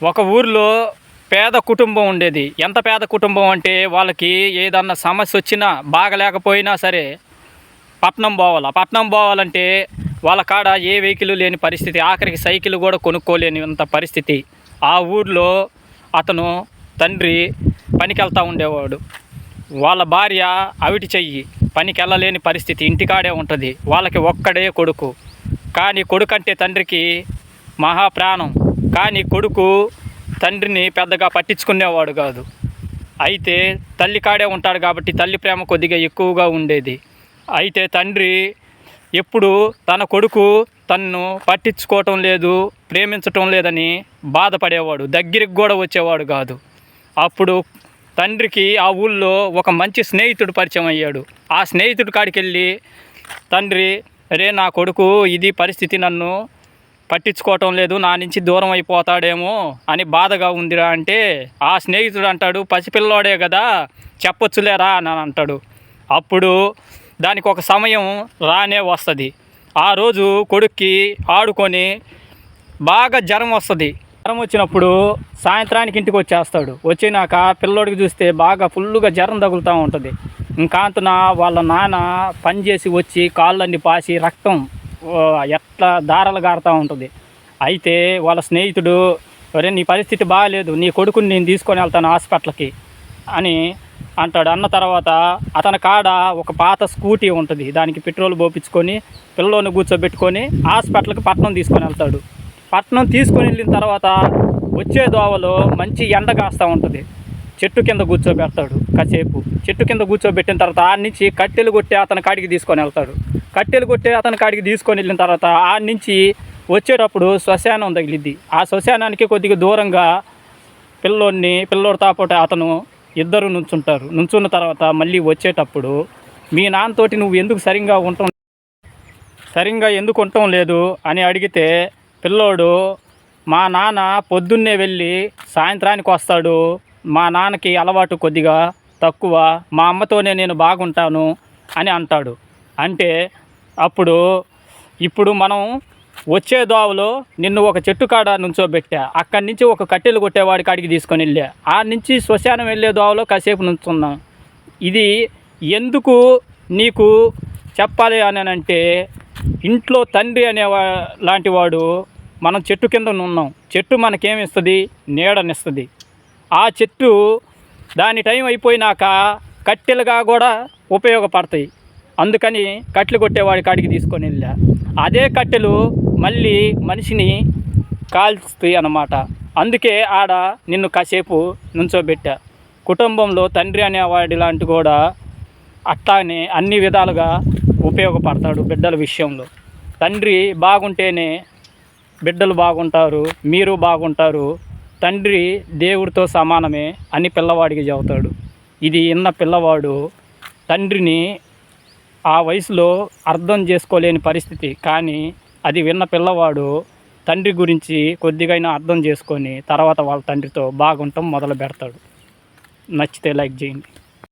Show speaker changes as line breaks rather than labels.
ఒక ఊరిలో పేద కుటుంబం ఉండేది. ఎంత పేద కుటుంబం అంటే వాళ్ళకి ఏదన్నా సమస్య వచ్చినా బాగలేకపోయినా సరే పట్నం పోవాలి. పట్నం పోవాలంటే వాళ్ళ కాడ ఏ వెహికల్ లేని పరిస్థితి, ఆఖరికి సైకిల్ కూడా కొనుక్కోలేనంత పరిస్థితి. ఆ ఊర్లో అతను తండ్రి పనికి వెళ్తూ ఉండేవాడు. వాళ్ళ భార్య అవిటి చెయ్యి, పనికి వెళ్ళలేని పరిస్థితి, ఇంటికాడే ఉంటుంది. వాళ్ళకి ఒక్కడే కొడుకు. కానీ కొడుకు అంటే తండ్రికి మహాప్రాణం. కానీ కొడుకు తండ్రిని పెద్దగా పట్టించుకునేవాడు కాదు. అయితే తల్లి కాడే ఉంటాడు కాబట్టి తల్లి ప్రేమ కొద్దిగా ఎక్కువగా ఉండేది. అయితే తండ్రి ఎప్పుడు తన కొడుకు తన్ను పట్టించుకోవటం లేదు, ప్రేమించటం లేదని బాధపడేవాడు. దగ్గరికి కూడా వచ్చేవాడు కాదు. అప్పుడు తండ్రికి ఆ ఊళ్ళో ఒక మంచి స్నేహితుడు పరిచయం అయ్యాడు. ఆ స్నేహితుడి కాడికి వెళ్ళి తండ్రి, అరే నా కొడుకు ఇది పరిస్థితి, నన్ను పట్టించుకోవటం లేదు, నా నుంచి దూరం అయిపోతాడేమో అని బాధగా ఉందిరా అంటే ఆ స్నేహితుడు అంటాడు, పసిపిల్లోడే కదా చెప్పొచ్చులేరా అని అంటాడు. అప్పుడు దానికి ఒక సమయం రానే వస్తుంది. ఆ రోజు కొడుక్కి ఆడుకొని బాగా జ్వరం వస్తుంది. జ్వరం వచ్చినప్పుడు సాయంత్రానికి ఇంటికి వచ్చేస్తాడు. వచ్చినాక పిల్లోడికి చూస్తే బాగా ఫుల్లుగా జ్వరం తగులుతూ ఉంటుంది. ఇంకాంతన వాళ్ళ నాన్న పనిచేసి వచ్చి కాళ్ళన్నీ పాసి రక్తం ఎట్లా దారాలు గారుతూ ఉంటుంది. అయితే వాళ్ళ స్నేహితుడు, అరే నీ పరిస్థితి బాగాలేదు, నీ కొడుకుని నేను తీసుకొని వెళ్తాను హాస్పిటల్కి అని అంటాడు. అన్న తర్వాత అతని కాడ ఒక పాత స్కూటీ ఉంటుంది. దానికి పెట్రోల్ పోపించుకొని పిల్లోని కూర్చోబెట్టుకొని హాస్పిటల్కి పట్నం తీసుకొని వెళ్తాడు. పట్నం తీసుకొని వెళ్ళిన తర్వాత వచ్చే దోవలో మంచి ఎండ కాస్తూ ఉంటుంది. చెట్టు కింద కూర్చోబెడతాడు కాసేపు. చెట్టు కింద కూర్చోబెట్టిన తర్వాత ఆ నుంచి కట్టెలు కొట్టి అతని కాడికి తీసుకొని వెళ్తాడు. కట్టెలు కొట్టి అతని కాడికి తీసుకొని వెళ్ళిన తర్వాత ఆ నుంచి వచ్చేటప్పుడు శ్మశానం తగిలిద్ది. ఆ శ్మశానానికి కొద్దిగా దూరంగా పిల్లోడితో పాటు అతను ఇద్దరు నుంచుంటారు. నుంచున్న తర్వాత మళ్ళీ వచ్చేటప్పుడు, మీ నాన్నతోటి నువ్వు ఎందుకు సరిగ్గా ఎందుకు ఉండటం లేదు అని అడిగితే పిల్లోడు, మా నాన్న పొద్దున్నే వెళ్ళి సాయంత్రానికి వస్తాడు, మా నాన్నకి అలవాటు కొద్దిగా తక్కువ, మా అమ్మతోనే నేను బాగుంటాను అని అంటాడు. అంటే ఇప్పుడు మనం వచ్చే దోవలో నిన్ను ఒక చెట్టు కాడ నుంచోబెట్టా, అక్కడి నుంచి ఒక కట్టెలు కొట్టేవాడి కాడికి తీసుకొని వెళ్ళా, ఆ నుంచి శ్మశానం వెళ్ళే దోవలో కాసేపు నుంచున్నాం. ఇది ఎందుకు నీకు చెప్పాలి అని అంటే, ఇంట్లో తండ్రి లాంటి వాడు మనం చెట్టు కింద ఉన్నాం. చెట్టు మనకేమిస్తుంది? నీడనిస్తుంది. ఆ చెట్టు దాని టైం అయిపోయినాక కట్టెలుగా కూడా ఉపయోగపడతాయి. అందుకని కట్టెలు కొట్టేవాడి కాడికి తీసుకొని వెళ్ళా. అదే కట్టెలు మళ్ళీ మనిషిని కాల్స్తాయి అన్నమాట. అందుకే ఆడ నిన్ను కాసేపు నుంచోబెట్టా. కుటుంబంలో తండ్రి అనేవాడి లాంటి కూడా అట్లానే అన్ని విధాలుగా ఉపయోగపడతాడు బిడ్డల విషయంలో. తండ్రి బాగుంటేనే బిడ్డలు బాగుంటారు, మీరు బాగుంటారు. తండ్రి దేవుడితో సమానమే అని పిల్లవాడికి చెబుతాడు. ఇది విన్న పిల్లవాడు తండ్రిని ఆ వయసులో అర్థం చేసుకోలేని పరిస్థితి. కానీ అది విన్న పిల్లవాడు తండ్రి గురించి కొద్దిగైనా అర్థం చేసుకొని తర్వాత వాళ్ళ తండ్రితో బాగుంటాం మొదలు పెడతాడు. నచ్చితే లైక్ చేయండి.